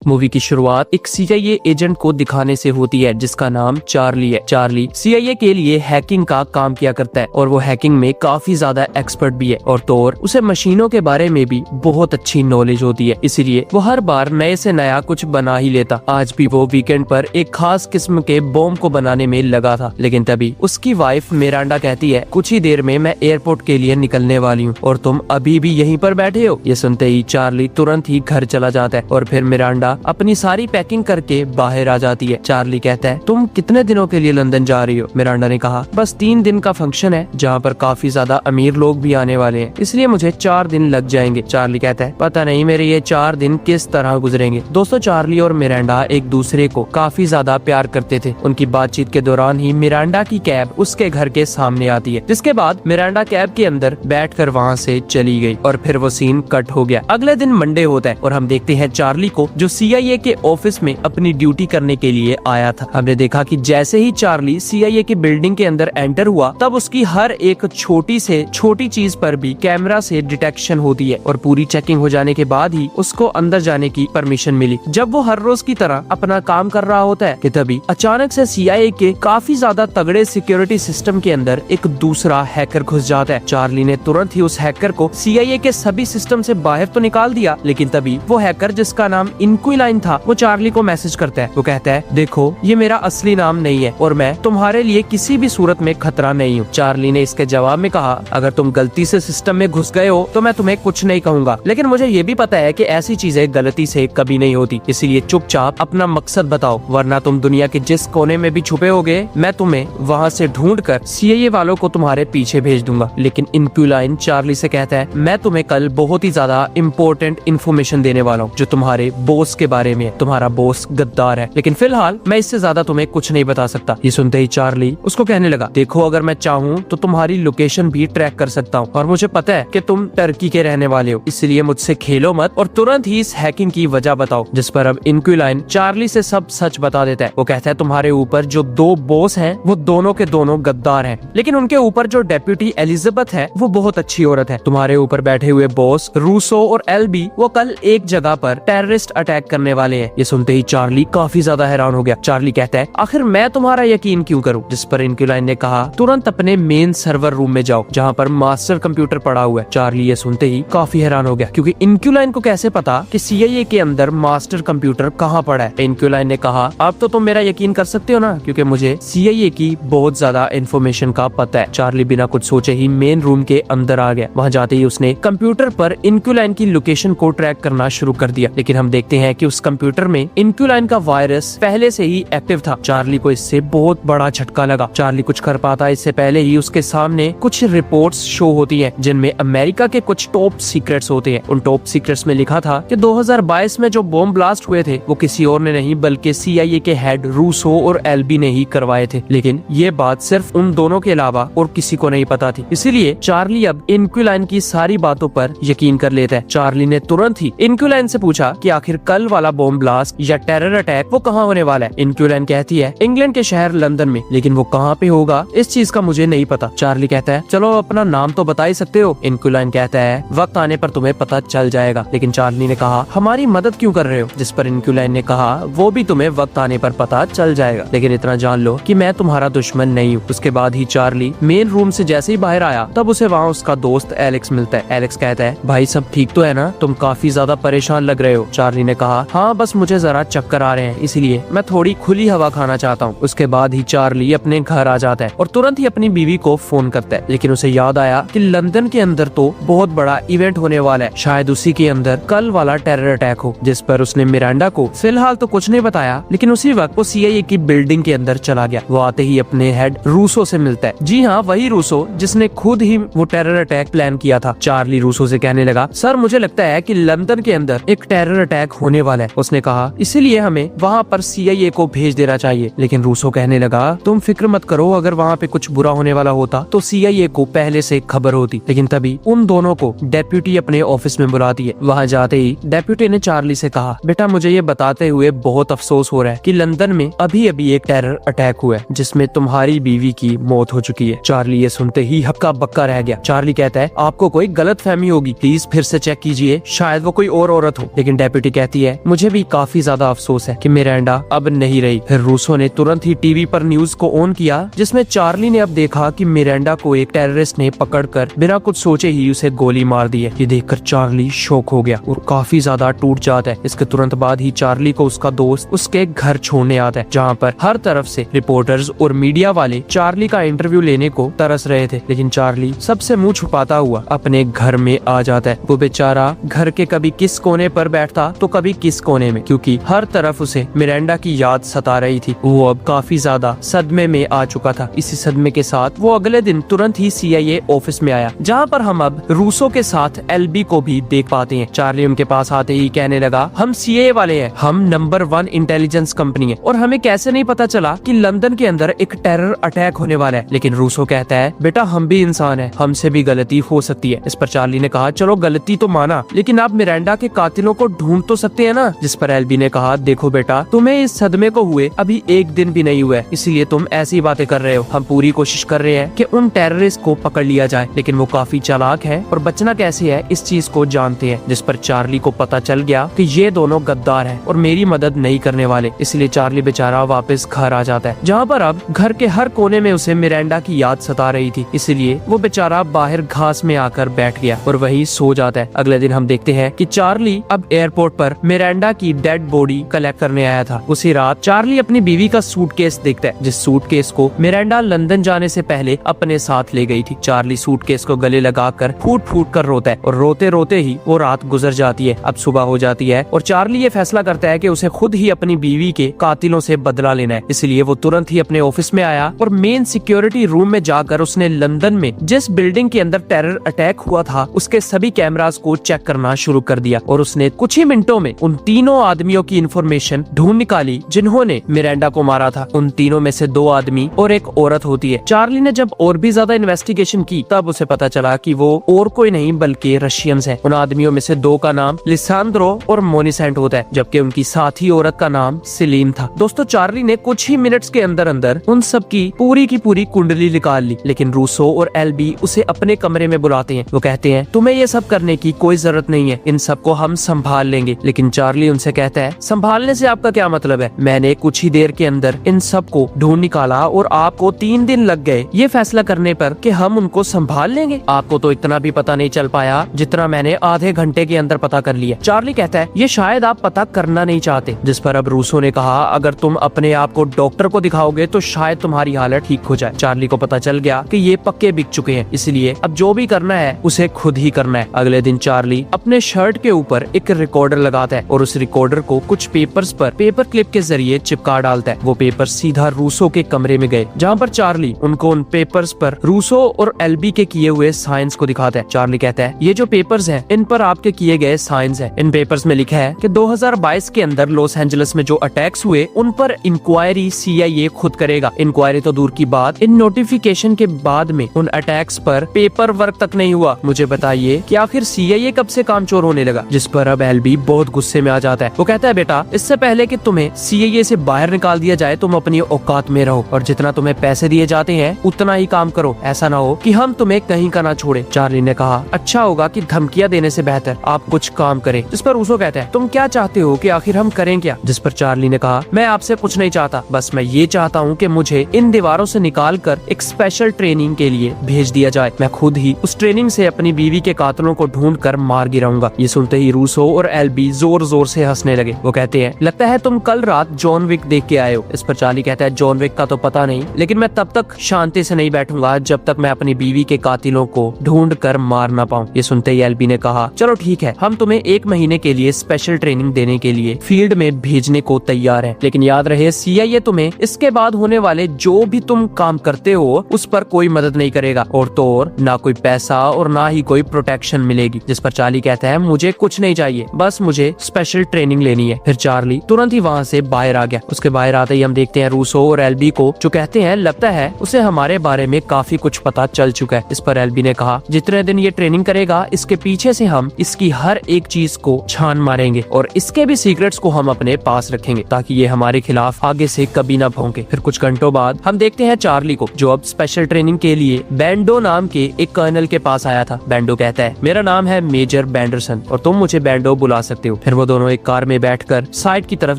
Movie की शुरुआत एक सीआईए एजेंट को दिखाने से होती है जिसका नाम चार्ली है। चार्ली सीआईए के लिए हैकिंग का काम किया करता है और वो हैकिंग में काफी ज्यादा एक्सपर्ट भी है और तो और उसे मशीनों के बारे में भी बहुत अच्छी नॉलेज होती है, इसीलिए वो हर बार नए से नया कुछ बना ही लेता। आज भी वो वीकेंड पर एक खास किस्म के बॉम्ब को बनाने में लगा था, लेकिन तभी उसकी वाइफ मिरांडा कहती है कुछ ही देर में मैं एयरपोर्ट के लिए निकलने वाली हूँ और तुम अभी भी यहीं पर बैठे हो। ये सुनते ही चार्ली तुरंत ही घर चला जाता है और फिर मिरांडा अपनी सारी पैकिंग करके बाहर आ जाती है। चार्ली कहता है तुम कितने दिनों के लिए लंदन जा रही हो? मिरांडा ने कहा बस 3 दिन का फंक्शन है जहाँ पर काफी ज्यादा अमीर लोग भी आने वाले हैं, इसलिए मुझे 4 दिन लग जाएंगे। चार्ली कहता है पता नहीं मेरे ये 4 दिन किस तरह गुजरेंगे। दोस्तों, चार्ली और मिरांडा एक दूसरे को काफी ज्यादा प्यार करते थे। उनकी बातचीत के दौरान ही मिरांडा की कैब उसके घर के सामने आती है, जिसके बाद मिरांडा कैब के अंदर बैठकर वहाँ से चली गई और फिर वो सीन कट हो गया। अगले दिन मंडे होता है और हम देखते हैं चार्ली को जो सीआईए के ऑफिस में अपनी ड्यूटी करने के लिए आया था। हमने देखा कि जैसे ही चार्ली सीआईए की बिल्डिंग के अंदर एंटर हुआ तब उसकी हर एक छोटी से छोटी चीज पर भी कैमरा से डिटेक्शन होती है और पूरी चेकिंग हो जाने के बाद ही उसको अंदर जाने की परमिशन मिली। जब वो हर रोज की तरह अपना काम कर रहा होता है कि तभी अचानक से सीआईए के काफी ज्यादा तगड़े सिक्योरिटी सिस्टम के अंदर एक दूसरा हैकर घुस जाता है। चार्ली ने तुरंत ही उस हैकर को सीआईए के सभी सिस्टम से बाहर तो निकाल दिया, लेकिन तभी वो हैकर जिसका नाम इनक्विलाइन था वो चार्ली को मैसेज करता है। वो कहता है देखो ये मेरा असली नाम नहीं है और मैं तुम्हारे लिए किसी भी सूरत में खतरा नहीं हूँ। चार्ली ने इसके जवाब में कहा अगर तुम गलती से सिस्टम में घुस गए हो तो मैं तुम्हें कुछ नहीं कहूँगा, लेकिन मुझे ये भी पता है कि ऐसी चीजें गलती से कभी नहीं होती, इसलिए चुपचाप अपना मकसद बताओ वरना तुम दुनिया के जिस कोने में भी छुपे होगे मैं तुम्हें वहाँ से ढूंढ कर सीआईए वालों को तुम्हारे पीछे भेज दूंगा। लेकिन इनक्विलाइन चार्ली से कहता है मैं तुम्हें कल बहुत ही ज्यादा इम्पोर्टेंट इन्फॉर्मेशन देने वाला हूँ जो तुम्हारे बॉस के बारे में है। तुम्हारा बॉस गद्दार है, लेकिन फिलहाल मैं इससे ज्यादा तुम्हें कुछ नहीं बता सकता। ये सुनते ही चार्ली उसको कहने लगा देखो अगर मैं चाहूँ तो तुम्हारी लोकेशन भी ट्रैक कर सकता हूँ और मुझे पता है कि तुम टर्की के रहने वाले हो, इसलिए मुझसे खेलो मत और तुरंत ही इस हैकिंग की वजह बताओ। जिस पर अब इनक्विलाइन चार्ली से सब सच बता देता है। वो कहता है तुम्हारे ऊपर जो 2 बॉस हैं वो दोनों के दोनों गद्दार हैं, लेकिन उनके ऊपर जो डेप्यूटी एलिजाबेथ है वो बहुत अच्छी औरत है। तुम्हारे ऊपर बैठे हुए बॉस रूसो और एल्बी वो कल एक जगह पर टेररिस्ट अटैक करने वाले हैं। ये सुनते ही चार्ली काफी ज्यादा हैरान हो गया। चार्ली कहता है आखिर मैं तुम्हारा यकीन क्यों करूं? जिस पर इनक्विलाइन ने कहा तुरंत अपने मेन सर्वर रूम में जाओ जहां पर मास्टर कंप्यूटर पड़ा हुआ है। चार्ली ये सुनते ही काफी हैरान हो गया क्योंकि इनक्विलाइन को कैसे पता कि सीआईए के अंदर मास्टर कंप्यूटर कहां पड़ा है। इनक्विलाइन ने कहा अब तो तुम मेरा यकीन कर सकते हो ना, क्योंकि मुझे सीआईए की बहुत ज्यादा इन्फॉर्मेशन का पता है। चार्ली बिना कुछ सोचे ही मेन रूम के अंदर आ गया। वहाँ जाते ही उसने कंप्यूटर पर इनक्विलाइन की लोकेशन को ट्रैक करना शुरू कर दिया, लेकिन हम देखते हैं कि उस कंप्यूटर में इनक्विलाइन का वायरस पहले से ही एक्टिव था। चार्ली को इससे बहुत बड़ा झटका लगा। चार्ली कुछ कर पाता इससे पहले ही उसके सामने कुछ रिपोर्ट्स शो होती हैं जिनमें अमेरिका के कुछ टॉप सीक्रेट्स होते हैं। उन टॉप सीक्रेट्स में लिखा था कि 2022 में जो बॉम्ब ब्लास्ट हुए थे वो किसी और ने नहीं बल्कि सीआईए के हेड रूसो और एल्बी ने ही करवाए थे, लेकिन ये बात सिर्फ उन दोनों के अलावा और किसी को नहीं पता थी। इसीलिए चार्ली अब इनक्विलाइन की सारी बातों पर यकीन कर लेता है। चार्ली ने तुरंत ही इनक्विलाइन से पूछा कि आखिर कल वाला बॉम्ब ब्लास्ट या टेरर अटैक वो कहाँ होने वाला है। इनक्विलाइन कहती है इंग्लैंड के शहर लंदन में, लेकिन वो कहाँ पे होगा इस चीज का मुझे नहीं पता। चार्ली कहता है चलो अपना नाम तो बता ही सकते हो। इनक्विलाइन कहता है वक्त आने पर तुम्हें पता चल जाएगा, लेकिन चार्ली ने कहा हमारी मदद क्यों कर रहे हो? जिस पर इनक्विलाइन ने कहा वो भी तुम्हें वक्त आने पर पता चल जाएगा, लेकिन इतना जान लो कि मैं तुम्हारा दुश्मन नहीं हूँ। उसके बाद ही चार्ली मेन रूम से जैसे ही बाहर आया तब उसे वहाँ उसका दोस्त एलेक्स मिलता है। एलेक्स कहता है भाई सब ठीक तो है ना? तुम काफी ज्यादा परेशान लग रहे हो। चार्ली ने कहा हाँ बस मुझे जरा चक्कर आ रहे हैं, इसलिए मैं थोड़ी खुली हवा खाना चाहता हूँ। उसके बाद ही चार्ली अपने घर आ जाता है और तुरंत ही अपनी बीवी को फोन करता है, लेकिन उसे याद आया कि लंदन के अंदर तो बहुत बड़ा इवेंट होने वाला है, शायद उसी के अंदर कल वाला टेरर अटैक हो। जिस पर उसने मिरांडा को फिलहाल तो कुछ नहीं बताया, लेकिन उसी वक्त वो सीआईए की बिल्डिंग के अंदर चला गया। वो आते ही अपने हेड रूसो से मिलता है। जी हाँ, वही रूसो जिसने खुद ही वो टेरर अटैक प्लान किया था। चार्ली रूसो से कहने लगा सर मुझे लगता है कि लंदन के अंदर एक टेरर अटैक होने वाला है। उसने कहा इसीलिए हमें वहाँ पर सीआईए को भेज देना चाहिए, लेकिन रूसो कहने लगा तुम फिक्र मत करो, अगर वहाँ पे कुछ बुरा होने वाला होता तो सीआईए को पहले से खबर होती। लेकिन तभी उन दोनों को डेप्यूटी अपने ऑफिस में बुलाती है। वहाँ जाते ही डेप्यूटी ने चार्ली से कहा बेटा मुझे ये बताते हुए बहुत अफसोस हो रहा है कि लंदन में अभी अभी एक टेरर अटैक हुआ है जिसमें तुम्हारी बीवी की मौत हो चुकी है। चार्ली ये सुनते ही हक्का बक्का रह गया। चार्ली कहता है आपको कोई गलत फहमी होगी, प्लीज फिर से चेक कीजिए, शायद वो कोई और औरत हो। लेकिन डेप्यूटी कहती है है मुझे भी काफी ज्यादा अफसोस है कि मिरांडा अब नहीं रही। फिर रूसो ने तुरंत ही टीवी पर न्यूज को ऑन किया जिसमें चार्ली ने अब देखा कि मिरांडा को एक टेररिस्ट ने पकड़कर बिना कुछ सोचे ही उसे गोली मार दी है। ये देखकर चार्ली शॉक हो गया और काफी ज्यादा टूट जाता है। इसके तुरंत बाद ही चार्ली को उसका दोस्त उसके घर छोड़ने आता है, जहाँ पर हर तरफ से रिपोर्टर्स और मीडिया वाले चार्ली का इंटरव्यू लेने को तरस रहे थे। लेकिन चार्ली सबसे मुंह छुपाता हुआ अपने घर में आ जाता है। वो बेचारा घर के कभी किस कोने पर बैठता तो कभी किस कोने में, क्योंकि हर तरफ उसे मिरांडा की याद सता रही थी। वो अब काफी ज्यादा सदमे में आ चुका था। इसी सदमे के साथ वो अगले दिन तुरंत ही CIA ऑफिस में आया, जहाँ पर हम अब रूसो के साथ LB को भी देख पाते हैं। चार्ली उनके पास आते ही कहने लगा, हम CIA वाले हैं, हम नंबर 1 इंटेलिजेंस कंपनी है और हमें कैसे नहीं पता चला कि लंदन के अंदर एक टेरर अटैक होने वाला है। लेकिन रूसो कहता है, बेटा हम भी इंसान है, हमसे भी गलती हो सकती है। इस पर चार्ली ने कहा, चलो गलती तो माना, लेकिन आप मिरांडा के कातिलों को ढूंढ तो सकते हैं ना। जिस पर LB ने कहा, देखो बेटा तुम्हें इस सदमे को हुए अभी एक दिन भी नहीं हुआ है, इसलिए तुम ऐसी बातें कर रहे हो। हम पूरी कोशिश कर रहे हैं कि उन टेररिस्ट को पकड़ लिया जाए, लेकिन वो काफी चालाक है और बचना कैसे है इस चीज को जानते हैं। जिस पर चार्ली को पता चल गया कि ये दोनों गद्दार हैं और मेरी मदद नहीं करने वाले, इसलिए चार्ली बेचारा वापस घर आ जाता है, जहाँ पर अब घर के हर कोने में उसे मिरांडा की याद सता रही थी। इसलिए वो बेचारा बाहर घास में आकर बैठ गया और वही सो जाता है। अगले दिन हम देखते हैं कि चार्ली अब एयरपोर्ट पर मिरांडा की डेड बॉडी कलेक्ट करने आया था। उसी रात चार्ली अपनी बीवी का सूटकेस देखता है, जिस सूटकेस को मिरांडा लंदन जाने से पहले अपने साथ ले गई थी। चार्ली सूटकेस को गले लगाकर फूट फूट कर रोता है और रोते रोते ही वो रात गुजर जाती है। अब सुबह हो जाती है और चार्ली ये फैसला करता है कि उसे खुद ही अपनी बीवी के कातिलों से बदला लेना है। इसलिए वो तुरंत ही अपने ऑफिस में आया और मेन सिक्योरिटी रूम में जाकर उसने लंदन में जिस बिल्डिंग के अंदर टेरर अटैक हुआ था उसके सभी कैमरास को चेक करना शुरू कर दिया और उसने कुछ ही मिनटों में उन तीनों आदमियों की इंफॉर्मेशन ढूंढ निकाली जिन्होंने मिरांडा को मारा था। उन तीनों में से 2 आदमी और एक औरत होती है। चार्ली ने जब और भी ज्यादा इन्वेस्टिगेशन की तब उसे पता चला कि वो और कोई नहीं बल्कि रशियंस हैं। उन आदमियों में से 2 का नाम लिसांद्रो और मोनिसेंट होता है, जबकि उनकी साथी औरत का नाम सेलिन था। दोस्तों चार्ली ने कुछ ही मिनट्स के अंदर अंदर उन सब की पूरी कुंडली निकाल ली, लेकिन रूसो और LB उसे अपने कमरे में बुलाते हैं। वो कहते हैं, तुम्हें ये सब करने की कोई जरूरत नहीं है, इन सबको हम संभाल लेंगे। लेकिन चार्ली उनसे कहता है, संभालने से आपका क्या मतलब है? मैंने कुछ ही देर के अंदर इन सबको ढूंढ निकाला और आपको 3 दिन लग गए ये फैसला करने पर कि हम उनको संभाल लेंगे। आपको तो इतना भी पता नहीं चल पाया जितना मैंने आधे घंटे के अंदर पता कर लिया। चार्ली कहता है, ये शायद आप पता करना नहीं चाहते। जिस पर अब रूसो ने कहा, अगर तुम अपने आप को डॉक्टर को दिखाओगे तो शायद तुम्हारी हालत ठीक हो जाए। चार्ली को पता चल गया कि ये पक्के बिक चुके हैं, इसलिए अब जो भी करना है उसे खुद ही करना है। अगले दिन चार्ली अपने शर्ट के ऊपर एक रिकॉर्डर लगाता है और उस रिकॉर्डर को कुछ पेपर्स पर पेपर क्लिप के जरिए चिपका डालता है। वो पेपर सीधा रूसो के कमरे में गए, जहाँ पर चार्ली उनको उन पेपर्स पर रूसो और LB के किए हुए साइंस को दिखाता है। चार्ली कहता है, ये जो पेपर्स हैं इन पर आपके किए गए साइंस हैं। इन पेपर्स में लिखा है कि 2022 के अंदर लॉस एंजलिस में जो अटैक्स हुए उन पर इंक्वायरी CIA खुद करेगा। इंक्वायरी तो दूर की बात, इन नोटिफिकेशन के बाद में उन अटैक्स पर पेपर वर्क तक नहीं हुआ। मुझे बताइए कि आखिर CIA कब से काम चोर होने लगा? जिस पर अब LB बहुत गुस्से में आ जाता है। वो कहता है, बेटा इससे पहले कि तुम्हें CIA से बाहर निकाल दिया जाए तुम अपनी औकात में रहो और जितना तुम्हें पैसे दिए जाते हैं उतना ही काम करो, ऐसा ना हो कि हम तुम्हें कहीं का ना छोड़े। चार्ली ने कहा, अच्छा होगा कि धमकियां देने से बेहतर आप कुछ काम करें। जिस पर रूसो कहता है, तुम क्या चाहते हो कि आखिर हम करें क्या? जिस पर चार्ली ने कहा, मैं आपसे कुछ नहीं चाहता, बस मैं ये चाहता हूँ कि मुझे इन दीवारों से निकाल कर एक स्पेशल ट्रेनिंग के लिए भेज दिया जाए। मैं खुद ही उस ट्रेनिंग से अपनी बीवी के कातिलों को ढूंढ कर मार गिराऊंगा। ये सुनते ही रूसो और LB जोर जोर से हंसने लगे। वो कहते हैं, लगता है तुम कल रात जॉन विक देख के आए हो। इस पर चार्ली कहता है, जॉन विक का तो पता नहीं, लेकिन मैं तब तक शांति से नहीं बैठूंगा जब तक मैं अपनी बीवी के कातिलों को ढूंढ कर मार ना पाऊं। ये सुनते ही LB ने कहा, चलो ठीक है, हम तुम्हें 1 महीने के लिए स्पेशल ट्रेनिंग देने के लिए फील्ड में भेजने को तैयार है, लेकिन याद रहे CIA तुम्हें इसके बाद होने वाले जो भी तुम काम करते हो उस पर कोई मदद नहीं करेगा, और तो और ना कोई पैसा और ना ही कोई प्रोटेक्शन मिलेगी। जिस पर चार्ली कहता है, मुझे कुछ नहीं चाहिए, बस मुझे स्पेशल ट्रेनिंग लेनी है। फिर चार्ली तुरंत ही वहाँ से बाहर आ गया। उसके बाहर आते ही हम देखते हैं रूसो और LB को, जो कहते हैं, लगता है उसे हमारे बारे में काफी कुछ पता चल चुका है। इस पर LB ने कहा, जितने दिन ये ट्रेनिंग करेगा इसके पीछे से हम इसकी हर एक चीज को छान मारेंगे और इसके भी सीक्रेट्स को हम अपने पास रखेंगे ताकि ये हमारे खिलाफ आगे से कभी ना भौंके। फिर कुछ घंटों बाद हम देखते हैं चार्ली को, जो अब स्पेशल ट्रेनिंग के लिए बैंडो नाम के एक कर्नल के पास आया था। बैंडो कहता है, मेरा नाम है मेजर बैंडरसन और तुम मुझे बैंडो बुला सकते हो। फिर वो दोनों एक कार में बैठकर साइड की तरफ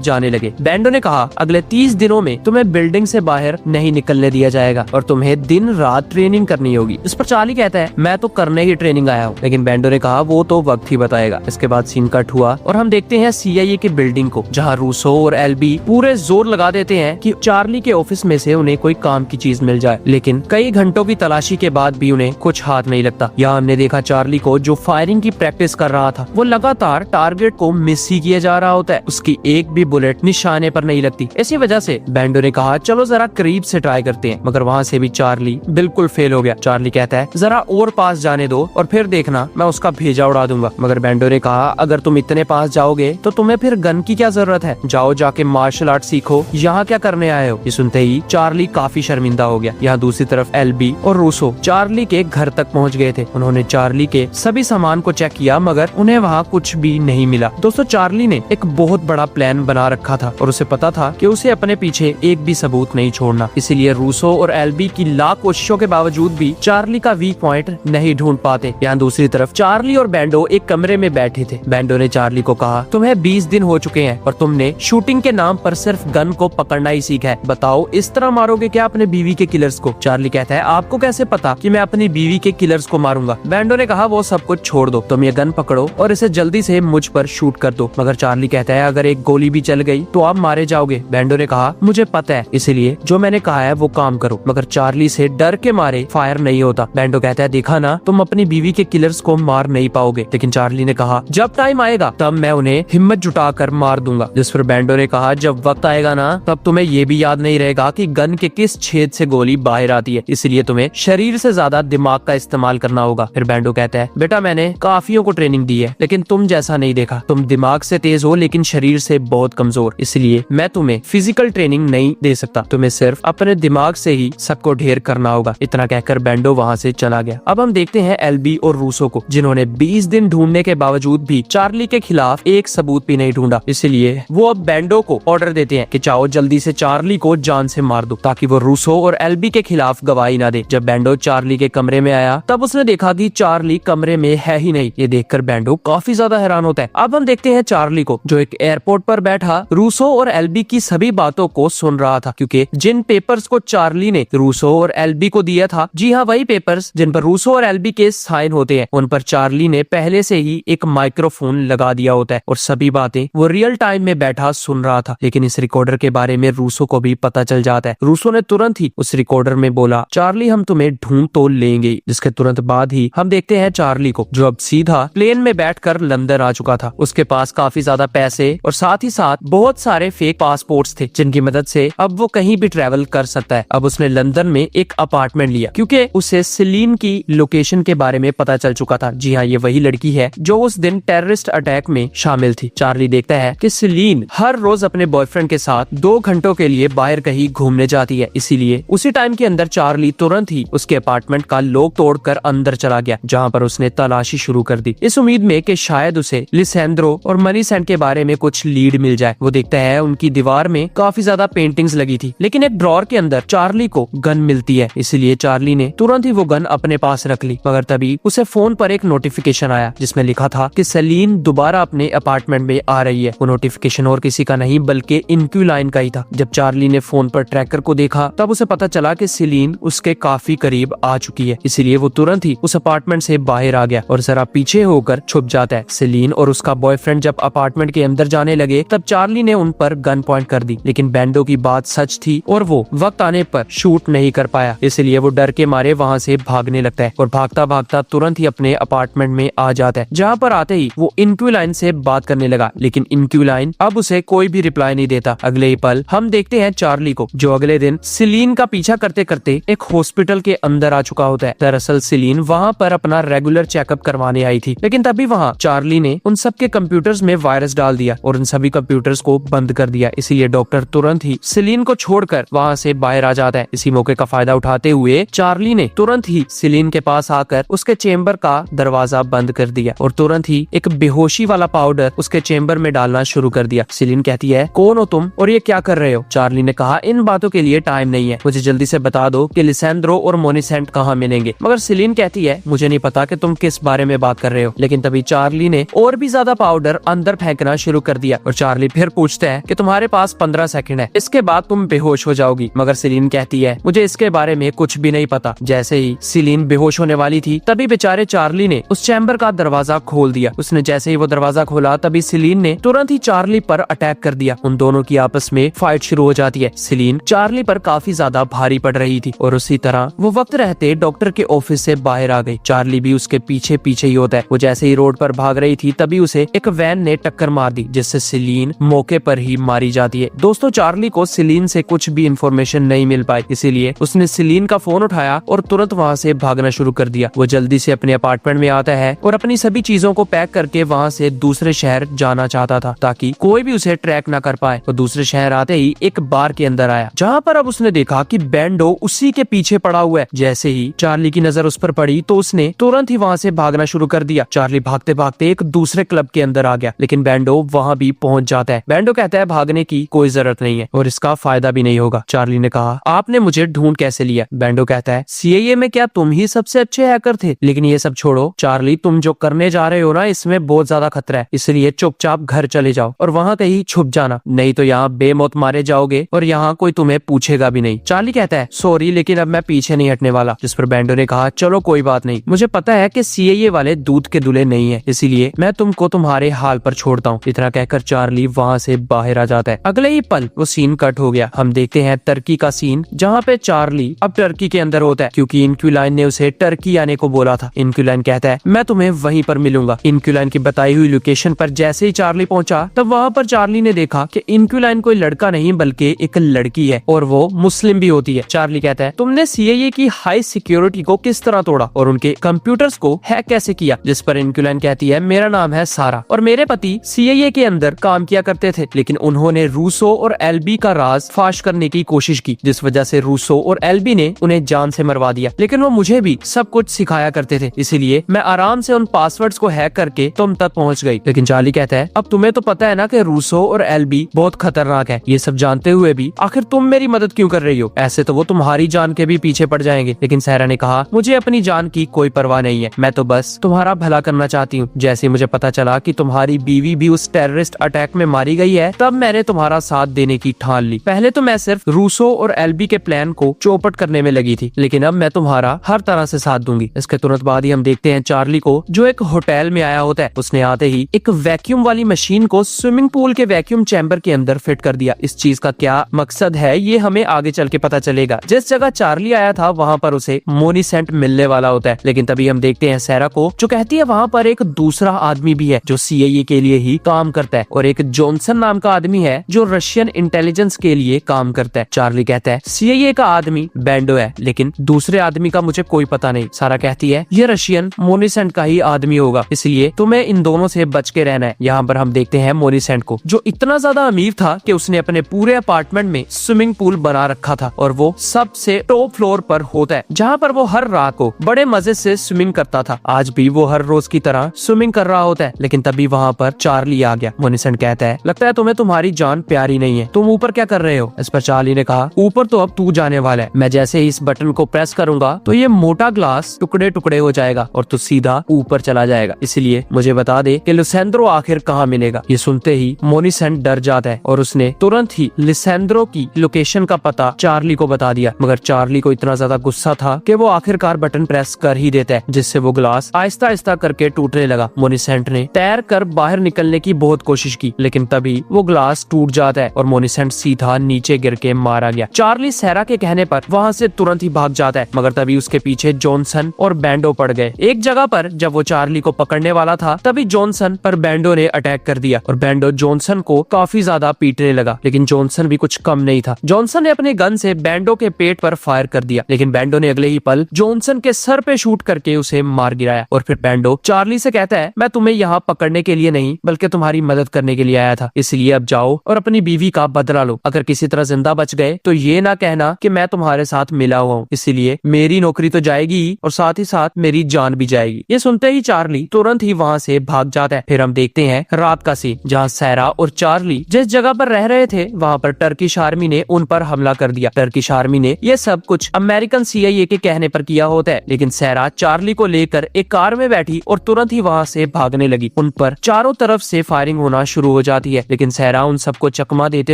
जाने लगे। बेंडो ने कहा, अगले 30 दिनों में तुम्हें बिल्डिंग से बाहर नहीं निकलने दिया जाएगा और तुम्हें दिन रात ट्रेनिंग करनी होगी। इस पर चार्ली कहता है, मैं तो करने ही ट्रेनिंग आया हूँ। लेकिन बेंडो ने कहा, वो तो वक्त ही बताएगा। इसके बाद सीन कट हुआ और हम देखते हैं CIA की बिल्डिंग को, जहाँ रूसो और एल्बी पूरे जोर लगा देते हैं कि चार्ली के ऑफिस में से उन्हें कोई काम की चीज मिल जाए। लेकिन कई घंटों की तलाशी के बाद भी उन्हें कुछ हाथ नहीं लगता। यहाँ हमने देखा चार्ली को, जो फायरिंग की प्रैक्टिस कर रहा था, वो लगातार टारगेट को मिस ही किया जा रहा होता है। उसकी एक भी बुलेट निशाने पर नहीं लगती। इसी वजह से बेंडो ने कहा, चलो जरा करीब से ट्राई करते हैं। मगर वहाँ से भी चार्ली बिल्कुल फेल हो गया। चार्ली कहता है, जरा और पास जाने दो और फिर देखना मैं उसका भेजा उड़ा दूंगा। मगर बेंडो ने कहा, अगर तुम इतने पास जाओगे तो तुम्हें फिर गन की क्या जरूरत है? जाओ जाके मार्शल आर्ट सीखो, यहाँ क्या करने आए हो? ये सुनते ही चार्ली काफी शर्मिंदा हो गया। यहाँ दूसरी तरफ एल्बी और रूसो चार्ली के घर तक पहुँच गए थे। उन्होंने चार्ली के सभी सामान को चेक किया मगर उन्हें वहाँ कुछ भी नहीं मिला। दोस्तों, चार्ली ने एक बहुत बड़ा प्लान बना रखा था और उसे पता था कि उसे अपने पीछे एक भी सबूत नहीं छोड़ना। इसीलिए रूसो और एल्बी की लाख कोशिशों के बावजूद भी चार्ली का वीक पॉइंट नहीं ढूंढ पाते। यहाँ दूसरी तरफ चार्ली और बेंडो एक कमरे में बैठे थे। बेंडो ने चार्ली को कहा, तुम्हें 20 दिन हो चुके हैं और तुमने शूटिंग के नाम पर सिर्फ गन को पकड़ना ही सीखा है। बताओ, इस तरह मारोगे क्या अपने बीवी के किलर्स को? चार्ली कहता है, आपको कैसे पता कि मैं अपनी बीवी के किलर्स को मारूंगा? बेंडो ने कहा, वो सब कुछ छोड़ दो, तुम ये गन पकड़ो और इसे जल्दी से मुझ पर शूट कर दो। मगर चार्ली कहता है, अगर एक गोली भी चल गई तो आप मारे जाओगे। बेंडो ने कहा, मुझे पता है, इसलिए जो मैंने कहा है वो काम करो। मगर चार्ली से डर के मारे फायर नहीं होता। बेंडो कहता है, देखा ना, तुम अपनी बीवी के किलर्स को मार नहीं पाओगे। लेकिन चार्ली ने कहा, जब टाइम आएगा तब मैं उन्हें हिम्मत जुटाकर मार दूंगा। जिस पर बेंडो ने कहा, जब वक्त आएगा ना तब तुम्हें ये भी याद नहीं रहेगा कि गन के किस छेद से गोली बाहर आती है। इसलिए तुम्हें शरीर से ज्यादा दिमाग का इस्तेमाल करना होगा। फिर बेंडो कहता है, बेटा, मैंने काफियों को ट्रेनिंग दी है लेकिन तुम जैसा नहीं देखा। तुम दिमाग से तेज हो लेकिन शरीर से बहुत कमजोर। इसलिए मैं तुम्हें फिजिकल ट्रेनिंग नहीं दे सकता। तुम्हें सिर्फ अपने दिमाग से ही सबको ढेर करना होगा। इतना कहकर बेंडो वहाँ से चला गया। अब हम देखते हैं एल्बी और रूसो को, जिन्होंने 20 दिन ढूंढने के बावजूद भी चार्ली के खिलाफ एक सबूत भी नहीं ढूंढा। इसलिए वो अब बेंडो को ऑर्डर देते हैं कि जाओ जल्दी से चार्ली को जान से मार दो, ताकि वो रूसो और एल्बी के खिलाफ गवाही ना दे। जब बेंडो चार्ली के कमरे में आया तब उसने देखा कि चार्ली कमरे में है ही नहीं। ये देखकर बेंडो काफी ज्यादा हैरान होता है। अब हम देखते हैं चार्ली को, जो एक एयरपोर्ट पर बैठा रूसो और एल्बी की सभी बातों को सुन रहा था, क्योंकि जिन पेपर्स को चार्ली ने रूसो और एल्बी को दिया था, जी हाँ, वही पेपर्स जिन पर रूसो और एल्बी के साइन होते हैं, उन पर चार्ली ने पहले से ही एक माइक्रोफोन लगा दिया होता है और सभी बातें वो रियल टाइम में बैठा सुन रहा था। लेकिन इस रिकॉर्डर के बारे में रूसो को भी पता चल जाता है। रूसो ने तुरंत ही उस रिकॉर्डर में बोला, चार्ली, हम तुम्हें ढूंढ तो लेंगे। जिसके तुरंत बाद ही हम देखते हैं चार्ली को, जो अब सीधा प्लेन में बैठकर लंदन आ चुका था। उसके पास काफी ज्यादा पैसे और साथ ही साथ बहुत सारे फेक पासपोर्ट्स थे, जिनकी मदद से अब वो कहीं भी ट्रेवल कर सकता है। अब उसने लंदन में एक अपार्टमेंट लिया, क्योंकि उसे सेलिन की लोकेशन के बारे में पता चल चुका था। जी हाँ, ये वही लड़की है जो उस दिन टेररिस्ट अटैक में शामिल थी। चार्ली देखता है कि सेलिन हर रोज अपने बॉयफ्रेंड के साथ 2 घंटों के लिए बाहर कहीं घूमने जाती है। इसीलिए उसी टाइम के अंदर चार्ली तुरंत ही उसके अपार्टमेंट का लॉक तोड़कर अंदर चला गया, जहाँ पर उसने तलाशी शुरू कर दी, इस उम्मीद में कि शायद उसे लिसेंड्रो और मनीसेंट के बारे में कुछ लीड मिल जाए। वो देखता है उनकी दीवार में काफी ज्यादा पेंटिंग्स लगी थी, लेकिन एक ड्रॉर के अंदर चार्ली को गन मिलती है। इसलिए चार्ली ने तुरंत ही वो गन अपने पास रख ली। मगर तभी उसे फोन पर एक नोटिफिकेशन आया, जिसमें लिखा था कि सेलिन दोबारा अपने अपार्टमेंट में आ रही है। वो नोटिफिकेशन और किसी का नहीं बल्कि इनक्यूलाइन का ही था। जब चार्ली ने फोन पर ट्रैकर को देखा तब उसे पता चला कि सेलिन उसके काफी करीब आ चुकी है। इसीलिए वो तुरंत ही उस अपार्टमेंट से बाहर आ गया और जरा पीछे होकर छुप जाता है। सेलिन और उसका बॉयफ्रेंड जब अपार्टमेंट के अंदर जाने लगे तब चार्ली ने उन पर गन पॉइंट कर दी, लेकिन बेंडो की बात सच थी और वो वक्त आने पर शूट नहीं कर पाया। इसलिए वो डर के मारे वहाँ से भागने लगता है और भागता भागता तुरंत ही अपने अपार्टमेंट में आ जाता है, जहाँ पर आते ही वो इनक्यूलाइन से बात करने लगा। लेकिन इनक्यूलाइन अब उसे कोई भी रिप्लाई नहीं देता। अगले ही पल हम देखते हैं चार्ली को, जो अगले दिन सेलिन का पीछा करते करते एक हॉस्पिटल के अंदर आ चुका होता है। दरअसल सेलिन वहाँ पर अपना रेगुलर चेकअप करवाने आई थी, लेकिन तभी वहाँ चार्ली ने उन सबके कंप्यूटर्स में वायरस डाल दिया और उन सभी कंप्यूटर्स को बंद कर दिया। इसीलिए डॉक्टर तुरंत ही सेलिन को छोड़कर वहाँ से बाहर आ जाता है। इसी मौके का फायदा उठाते हुए चार्ली ने तुरंत ही सेलिन के पास आकर उसके चेम्बर का दरवाजा बंद कर दिया और तुरंत ही एक बेहोशी वाला पाउडर उसके चेम्बर में डालना शुरू कर दिया। सेलिन कहती है, कौन हो तुम और ये क्या कर रहे हो? चार्ली ने कहा, इन बातों के लिए टाइम नहीं है, मुझे जल्दी से बता दो कि लिसेंड्रो और मोनिसेंट कहाँ मिलेंगे। मगर सेलिन कहती है, मुझे नहीं पता कि तुम किस बारे में बात कर रहे हो। लेकिन तभी चार्ली ने और भी ज्यादा पाउडर अंदर अंदर फेंकना शुरू कर दिया और चार्ली फिर पूछता है कि तुम्हारे पास 15 सेकंड है, इसके बाद तुम बेहोश हो जाओगी। मगर सीलीन कहती है मुझे इसके बारे में कुछ भी नहीं पता। जैसे ही सीलीन बेहोश होने वाली थी तभी बेचारे चार्ली ने उस चैम्बर का दरवाजा खोल दिया। उसने जैसे ही वो दरवाजा खोला तभी सीलीन ने तुरंत ही चार्ली पर अटैक कर दिया। उन दोनों की आपस में फाइट शुरू हो जाती है। सीलीन चार्ली पर काफी ज्यादा भारी पड़ रही थी और उसी तरह वो वक्त रहते डॉक्टर के ऑफिस से बाहर आ गई। चार्ली भी उसके पीछे पीछे ही होता है। वो जैसे ही रोड पर भाग रही थी तभी उसे एक वैन ने टक्कर मार दी, जिससे सीलीन मौके पर ही मारी जाती है। दोस्तों, चार्ली को सीलीन से कुछ भी इंफॉर्मेशन नहीं मिल पाई, इसीलिए उसने सीलीन का फोन उठाया और तुरंत वहाँ से भागना शुरू कर दिया। वो जल्दी से अपने अपार्टमेंट में आता है और अपनी सभी चीजों को पैक करके वहाँ से दूसरे शहर जाना चाहता था ताकि कोई भी उसे ट्रैक न कर पाए। वो दूसरे शहर आते ही एक बार के अंदर आया, जहाँ पर अब उसने देखा कि बैंडो उसी के पीछे पड़ा हुआ है। जैसे ही चार्ली की नजर उस पर पड़ी तो उसने तुरंत ही वहाँ से भागना शुरू कर दिया। चार्ली भागते भागते एक दूसरे क्लब के अंदर आ गया, लेकिन बैंडो वहाँ भी पहुँच जाता है। बैंडो कहता है भागने की कोई जरूरत नहीं है और इसका फायदा भी नहीं होगा। चार्ली ने कहा आपने मुझे ढूंढ कैसे लिया? बैंडो कहता है सीआईए में क्या तुम ही सबसे अच्छे हैकर थे? लेकिन ये सब छोड़ो चार्ली, तुम जो करने जा रहे हो ना इसमें बहुत ज्यादा खतरा है, इसलिए चुपचाप घर चले जाओ और वहाँ कहीं छुप जाना, नहीं तो यहाँ बेमौत मारे जाओगे और यहाँ कोई तुम्हें पूछेगा भी नहीं। चार्ली कहता है सॉरी, लेकिन अब मैं पीछे नहीं हटने वाला। जिस पर बैंडो ने कहा चलो कोई बात नहीं, मुझे पता है कि सीआईए वाले दूध के दूल्हे नहीं है, इसीलिए मैं तुमको तुम्हारे हाल पर छोड़ता हूँ। इतना कहकर चार्ली वहाँ से बाहर आ जाता है। अगले ही पल वो सीन कट हो गया। हम देखते हैं टर्की का सीन, जहाँ पे चार्ली अब टर्की के अंदर होता है क्योंकि इंक्विलाइन ने उसे टर्की आने को बोला था। इंक्विलाइन कहता है मैं तुम्हें वहीं पर मिलूंगा। इंक्विलाइन की बताई हुई लोकेशन पर जैसे ही चार्ली पहुंचा तब वहाँ पर चार्ली ने देखा कि इंक्विलाइन कोई लड़का नहीं बल्कि एक लड़की है और वो मुस्लिम भी होती है। चार्ली कहता है तुमने सीआईए की हाई सिक्योरिटी को किस तरह तोड़ा और उनके कंप्यूटर्स को हैक कैसे किया? जिस पर इंक्विलाइन कहती है मेरा नाम है सारा और मेरे पति सीआईए के अंदर काम किया करते थे, लेकिन उन्होंने रूसो और एलबी का राज फाश करने की कोशिश की, जिस वजह से रूसो और एलबी ने उन्हें जान से मरवा दिया। लेकिन वो मुझे भी सब कुछ सिखाया करते थे, इसीलिए मैं आराम से उन पासवर्ड्स को हैक करके तुम तक पहुंच गई। लेकिन चार्ली कहता है अब तुम्हें तो पता है ना कि रूसो और एलबी बहुत खतरनाक है, ये सब जानते हुए भी आखिर तुम मेरी मदद क्यों कर रही हो? ऐसे तो वो तुम्हारी जान के भी पीछे पड़ जाएंगे। लेकिन सारा ने कहा मुझे अपनी जान की कोई परवाह नहीं है, मैं तो बस तुम्हारा भला करना चाहती हूँ। जैसे मुझे पता चला कि तुम्हारी बीवी भी उस टेररिस्ट अटैक में मारी गई है तब मैंने तुम्हारा साथ देने की ठान ली। पहले तो मैं सिर्फ रूसो और एलबी के प्लान को चौपट करने में लगी थी, लेकिन अब मैं तुम्हारा हर तरह से साथ दूंगी। इसके तुरंत बाद ही हम देखते हैं चार्ली को, जो एक होटल में आया होता है। उसने आते ही एक वैक्यूम वाली मशीन को स्विमिंग पूल के वैक्यूम चैम्बर के अंदर फिट कर दिया। इस चीज का क्या मकसद है ये हमें आगे चल के पता चलेगा। जिस जगह चार्ली आया था वहाँ पर उसे मोनीसेंट मिलने वाला होता है, लेकिन तभी हम देखते हैं सैरा को, जो कहती है वहाँ पर एक दूसरा आदमी भी है जो सीआईए के लिए ही काम करता है और एक जॉनसन नाम का आदमी है जो रशियन इंटेलिजेंस के लिए काम करता है। चार्ली कहता है सीआईए का आदमी बैंडो है, लेकिन दूसरे आदमी का मुझे कोई पता नहीं। सारा कहती है ये रशियन मोनीसेंट का ही आदमी होगा, इसलिए तुम्हें इन दोनों से बच के रहना है। यहाँ पर हम देखते हैं मोनीसेंट को, जो इतना ज्यादा अमीर था कि उसने अपने पूरे अपार्टमेंट में स्विमिंग पूल बना रखा था और वो सबसे टॉप फ्लोर पर होता है, जहाँ पर वो हर रात को बड़े मजे से स्विमिंग करता था। आज भी वो हर रोज की तरह स्विमिंग कर रहा होता है, लेकिन तभी वहाँ पर चार्ली आ गया। मोनीसेंट कहता है लगता है तुम्हें तुम्हारी जान प्यारी नहीं है, तुम ऊपर क्या कर रहे हो? इस पर चार्ली ने कहा ऊपर तो अब तू जाने वाला है, मैं जैसे ही इस बटन को प्रेस करूंगा तो ये मोटा ग्लास टुकड़े टुकड़े हो जाएगा और तू सीधा ऊपर चला जाएगा, इसलिए मुझे बता दे कि लिसेंड्रो आखिर कहाँ मिलेगा। ये सुनते ही मोनीसेंट डर जाता है और उसने तुरंत ही लिसेंड्रो की लोकेशन का पता चार्ली को बता दिया। मगर चार्ली को इतना ज्यादा गुस्सा था कि वो आखिरकार बटन प्रेस कर ही देता है, जिससे वो ग्लास आहिस्ता आहिस्ता करके टूटने लगा। मोनीसेंट ने तैर कर बाहर निकलने की बहुत कोशिश की, लेकिन तभी वो ग्लास टूट जाता है और मोनीसेंट सीधा नीचे गिर के मारा गया। चार्ली सैरा के कहने पर वहाँ से तुरंत ही भाग जाता है, मगर तभी उसके पीछे जॉनसन और बैंडो पड़ गए। एक जगह पर जब वो चार्ली को पकड़ने वाला था तभी जॉनसन पर बैंडो ने अटैक कर दिया और बैंडो जॉनसन को काफी ज्यादा पीटने लगा, लेकिन जॉनसन भी कुछ कम नहीं था। जॉनसन ने अपने गन से बैंडो के पेट पर फायर कर दिया, लेकिन बैंडो ने अगले ही पल जॉनसन के सर पे शूट करके उसे मार गिराया। और फिर बैंडो चार्ली से कहता है मैं तुम्हें यहाँ पकड़ने के लिए नहीं बल्कि तुम्हारी मदद करने के लिए आया था, इसलिए अब जाओ और अपनी बीवी का बदला लो। अगर किसी तरह जिंदा बच गए तो ये ना कहना कि मैं तुम्हारे साथ मिला हुआ हूँ, इसीलिए मेरी नौकरी तो जाएगी और साथ ही साथ मेरी जान भी जाएगी। ये सुनते ही चार्ली तुरंत ही वहाँ से भाग जाता है। फिर हम देखते हैं रात का सीन, जहाँ सैरा और चार्ली जिस जगह पर रह रहे थे वहाँ पर टर्किश आर्मी ने उन पर हमला कर दिया। टर्किश आर्मी ने ये सब कुछ अमेरिकन सीआईए के कहने पर किया होता है, लेकिन सैरा चार्ली को लेकर एक कार में बैठी और तुरंत ही वहाँ से भागने लगी। उन पर चारों तरफ से फायरिंग होना शुरू हो जाती है, लेकिन सहरा उन सबको चकमा देते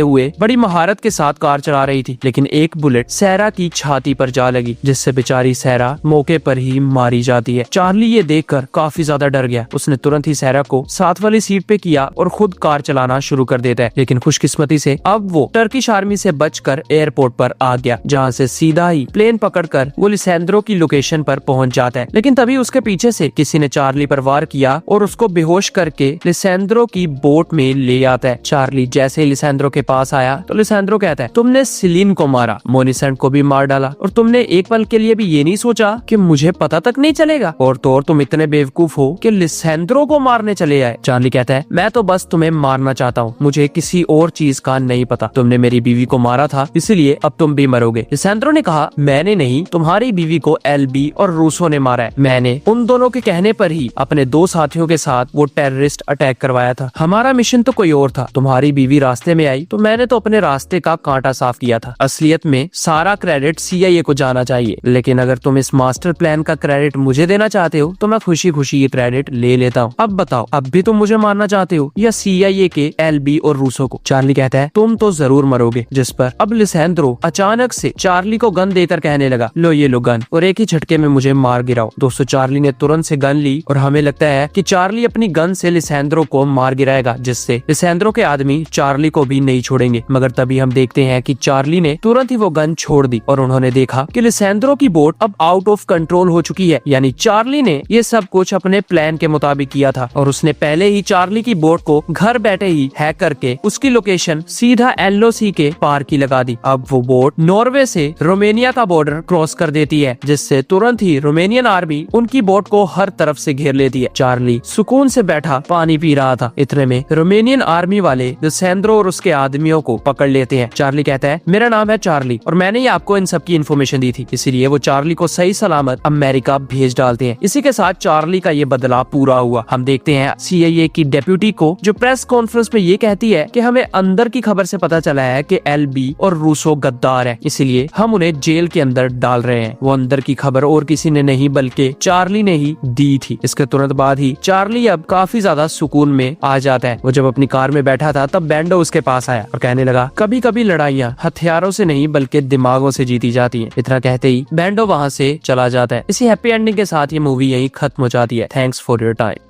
हुए बड़ी महारत के साथ कार चला रही थी। लेकिन एक बुलेट सहरा की छाती पर जा लगी, जिससे बेचारी सहरा मौके पर ही मारी जाती है। चार्ली ये देखकर काफी ज्यादा डर गया। उसने तुरंत ही सहरा को साथ वाली सीट पे किया और खुद कार चलाना शुरू कर देता है। लेकिन खुशकिस्मती से अब वो टर्किश आर्मी से बचकर एयरपोर्ट पर आ गया, जहाँ से सीधा ही प्लेन पकड़कर वो लिसेंड्रो की लोकेशन पर पहुंच जाता है। लेकिन तभी उसके पीछे से किसी ने चार्ली पर वार किया और उसको बेहोश करके लिसेंड्रो की बोट में ले आता है। चार्ली जैसे ही लिसेंड्रो के पास आया तो लिसेंड्रो कहता है, तुमने सिलीन को मारा, मोनिसेंट को भी मार डाला, और तुमने एक पल के लिए भी ये नहीं सोचा कि मुझे पता तक नहीं चलेगा, और तो और तुम इतने बेवकूफ हो कि लिसेंड्रो को मारने चले आए। चार्ली कहता है, मैं तो बस तुम्हें मारना चाहता हूँ, मुझे किसी और चीज का नहीं पता। तुमने मेरी बीवी को मारा था, इसलिए अब तुम भी मरोगे। लिसेंड्रो ने कहा, मैंने नहीं, तुम्हारी बीवी को एलबी और रूसो ने मारा है। मैंने उन दोनों के कहने पर ही अपने 2 साथियों के साथ वो टेररिस्ट अटैक करवाया था। हमारा मिशन तो कोई और था। तुम्हारी बीवी रास्ते में आई तो मैंने तो अपने रास्ते का कांटा साफ किया था। असलियत में सारा क्रेडिट CIA को जाना चाहिए, लेकिन अगर तुम इस मास्टर प्लान का क्रेडिट मुझे देना चाहते हो तो मैं खुशी खुशी ये क्रेडिट ले लेता हूँ। अब बताओ, अब भी तुम मुझे मारना चाहते हो या CIA के एलबी और रूसो को? चार्ली कहता है, तुम तो जरूर मरोगे। जिस पर अब लिसेंड्रो अचानक से चार्ली को गन देकर कहने लगा, लो ये लो गन, और एक ही झटके में मुझे मार गिराओ। दोस्तों, चार्ली ने तुरंत से गन ली और हमें लगता है कि चार्ली अपनी गन से लिसेंड्रो को मार गिराएगा, जिससे लिसेंड्रो के आदमी चार्ली को भी नहीं छोड़ेंगे। मगर तभी हम देखते हैं कि चार्ली ने तुरंत ही वो गन छोड़ दी और उन्होंने देखा कि लिसेंड्रो की बोट अब आउट ऑफ कंट्रोल हो चुकी है। यानी चार्ली ने ये सब कुछ अपने प्लान के मुताबिक किया था और उसने पहले ही चार्ली की बोट को घर बैठे ही हैक करके उसकी लोकेशन सीधा LOC के पार की लगा दी। अब वो बोट नॉर्वे से रोमानिया का बॉर्डर क्रॉस कर देती है, जिससे तुरंत ही रोमानियन आर्मी उनकी बोट को हर तरफ से घेर लेती है। चार्ली सुकून से बैठा पानी पी रहा था। इतने में रोमानियन आर्मी वाले लिसेंड्रो और उसके आदमियों को पकड़ लेते हैं। चार्ली कहता है, मेरा नाम है चार्ली और मैंने ही आपको इन सब की इन्फॉर्मेशन दी थी। इसीलिए वो चार्ली को सही सलामत अमेरिका भेज डालते हैं। इसी के साथ चार्ली का ये बदलाव पूरा हुआ। हम देखते हैं CIA की डेप्यूटी को, जो प्रेस कॉन्फ्रेंस में ये कहती है कि हमें अंदर की खबर से पता चला है कि एलबी और रूसो गद्दार है, इसलिए हम उन्हें जेल के अंदर डाल रहे हैं। वो अंदर की खबर और किसी ने नहीं बल्कि चार्ली ने ही दी थी। इसके तुरंत बाद ही चार्ली अब काफी ज्यादा सुकून में आ जाता है। वो जब अपनी कार में बैठा था तब बैंडो उसके पास आया और कहने लगा, कभी कभी लड़ाइयाँ हथियारों से नहीं बल्कि दिमागों से जीती जाती हैं। इतना कहते ही बैंडो वहाँ से चला जाता है। इसी हैप्पी एंडिंग के साथ ये मूवी यही खत्म हो जाती है। Thanks for your time.